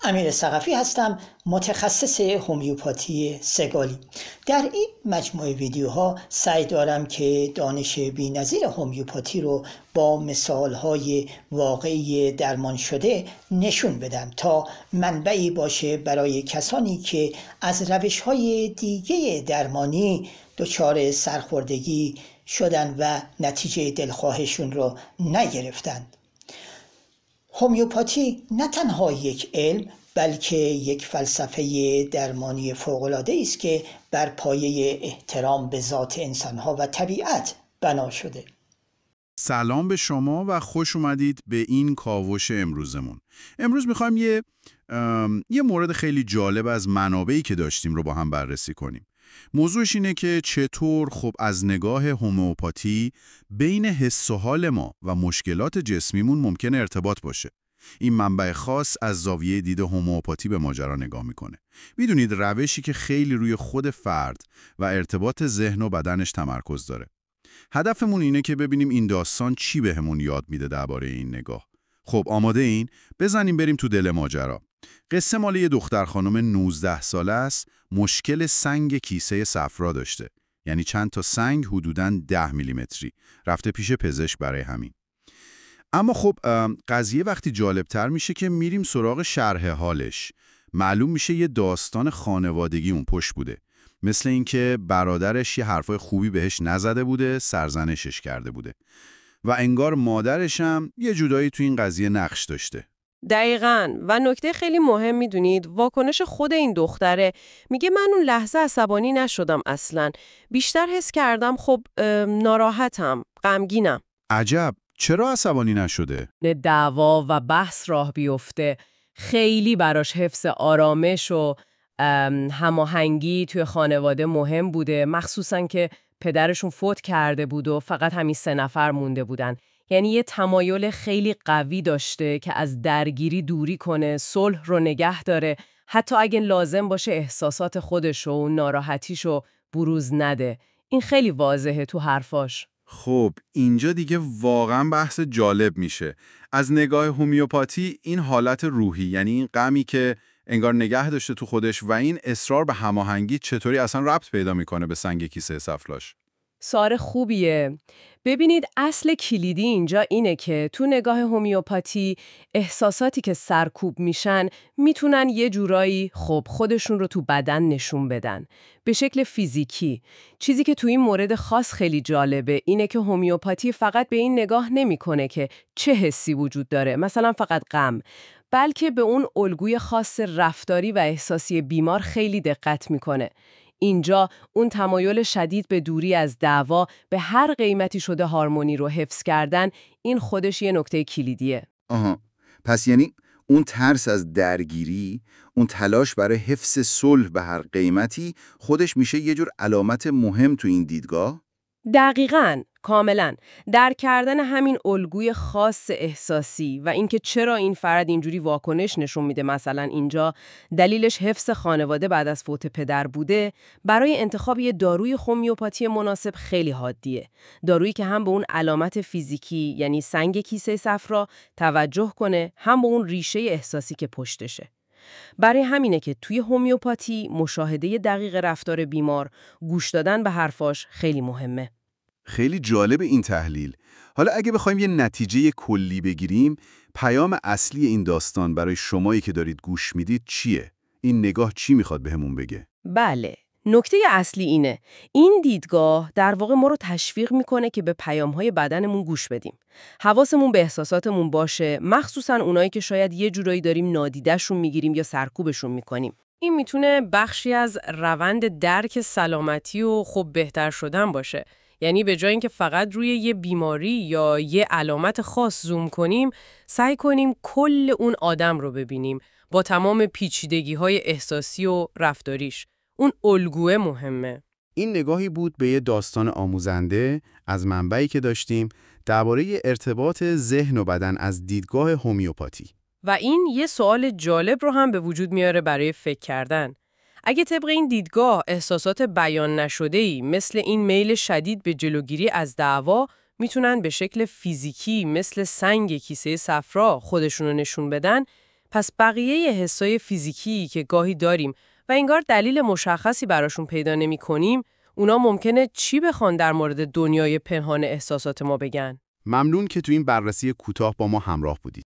امیر ثقفی هستم، متخصص هومیوپاتی سگالی. در این مجموعه ویدیوها سعی دارم که دانش بی‌نظیر هومیوپاتی رو با مثالهای واقعی درمان شده نشون بدم تا منبعی باشه برای کسانی که از روش‌های دیگه درمانی دچار سرخوردگی شدن و نتیجه دلخواهشون رو نگرفتند. هومیوپاتی نه تنها یک علم بلکه یک فلسفه درمانی فوق‌العاده است که بر پایه احترام به ذات انسان‌ها و طبیعت بنا شده. سلام به شما و خوش اومدید به این کاوش امروزمون. امروز میخوایم یه مورد خیلی جالب از منابعی که داشتیم رو با هم بررسی کنیم. موضوعش اینه که چطور از نگاه هومیوپاتی بین حس و حال ما و مشکلات جسمیمون ممکنه ارتباط باشه. این منبع خاص از زاویه دید هومیوپاتی به ماجرا نگاه میکنه. میدونید روشی که خیلی روی خود فرد و ارتباط ذهن و بدنش تمرکز داره. هدفمون اینه که ببینیم این داستان چی بهمون یاد میده درباره این نگاه. خب آماده این؟ بزنیم بریم تو دل ماجرا. قصه مال یه دختر خانم 19 ساله است، مشکل سنگ کیسه صفرا داشته. یعنی چند تا سنگ حدوداً 10 میلیمتری. رفته پیش پزشک برای همین. اما قضیه وقتی جالبتر میشه که میریم سراغ شرح حالش. معلوم میشه یه داستان خانوادگی اون پشت بوده. مثل اینکه برادرش یه حرفای خوبی بهش نزده بوده، سرزنشش کرده بوده. و انگار مادرش هم یه جورایی تو این قضیه نقش داشته. دقیقاً. و نکته خیلی مهم میدونید واکنش خود این دختره. میگه من اون لحظه عصبانی نشدم اصلاً. بیشتر حس کردم ناراحتم، غمگینم. عجب، چرا عصبانی نشده؟ دعوا و بحث راه بیفته. خیلی براش حفظ آرامش و هماهنگی توی خانواده مهم بوده، مخصوصاً که پدرشون فوت کرده بود و فقط همین 3 نفر مونده بودن. یعنی یه تمایل خیلی قوی داشته که از درگیری دوری کنه، صلح رو نگه داره، حتی اگه لازم باشه احساسات خودش و ناراحتیشو بروز نده. این خیلی واضحه تو حرفاش. خب اینجا دیگه واقعا بحث جالب میشه. از نگاه هومیوپاتی این حالت روحی، یعنی این غمی که انگار نگه داشته تو خودش و این اصرار به هماهنگی چطوری اصلا ربط پیدا میکنه به سنگ کیسه صفراش؟ سوال خوبیه. ببینید اصل کلیدی اینجا اینه که تو نگاه هومیوپاتی احساساتی که سرکوب میشن میتونن یه جورایی خودشون رو تو بدن نشون بدن به شکل فیزیکی. چیزی که تو این مورد خاص خیلی جالبه اینه که هومیوپاتی فقط به این نگاه نمیکنه که چه حسی وجود داره، مثلا فقط غم، بلکه به اون الگوی خاص رفتاری و احساسی بیمار خیلی دقت میکنه. اینجا اون تمایل شدید به دوری از دعوا، به هر قیمتی شده هارمونی رو حفظ کردن، این خودش یه نکته کلیدیه. آها، پس یعنی اون ترس از درگیری، اون تلاش برای حفظ صلح به هر قیمتی خودش میشه یه جور علامت مهم تو این دیدگاه؟ دقیقاً، کاملاً. درک کردن همین الگوی خاص احساسی و اینکه چرا این فرد اینجوری واکنش نشون میده، مثلا اینجا دلیلش حفظ خانواده بعد از فوت پدر بوده، برای انتخاب یه داروی هومیوپاتی مناسب خیلی حادیه. دارویی که هم به اون علامت فیزیکی یعنی سنگ کیسه صفرا توجه کنه، هم به اون ریشه احساسی که پشتشه. برای همینه که توی هومیوپاتی مشاهده دقیق رفتار بیمار، گوش دادن به حرفاش خیلی مهمه. خیلی جالب این تحلیل. حالا اگه بخوایم یه نتیجه کلی بگیریم، پیام اصلی این داستان برای شمایی که دارید گوش میدید چیه؟ این نگاه چی میخواد بهمون بگه؟ بله، نکته اصلی اینه. این دیدگاه در واقع ما رو تشویق میکنه که به پیام‌های بدنمون گوش بدیم. حواسمون به احساساتمون باشه، مخصوصاً اونایی که شاید یه جورایی داریم نادیده‌شون میگیریم یا سرکوبشون میکنیم. این میتونه بخشی از روند درک سلامتی و بهتر شدن باشه. یعنی به جای اینکه فقط روی یه بیماری یا یه علامت خاص زوم کنیم، سعی کنیم کل اون آدم رو ببینیم با تمام پیچیدگی‌های احساسی و رفتاریش. اون الگوه مهمه. این نگاهی بود به یه داستان آموزنده از منبعی که داشتیم درباره ارتباط ذهن و بدن از دیدگاه هومیوپاتی. و این یه سوال جالب رو هم به وجود میاره برای فکر کردن. اگه طبق این دیدگاه احساسات بیان نشده‌ای مثل این میل شدید به جلوگیری از دعوا میتونن به شکل فیزیکی مثل سنگ کیسه صفرا خودشونو نشون بدن، پس بقیه حسای فیزیکی که گاهی داریم و انگار دلیل مشخصی براشون پیدا نمی‌کنیم، اونا ممکنه چی بخوان در مورد دنیای پنهان احساسات ما بگن؟ ممنون که تو این بررسی کوتاه با ما همراه بودید.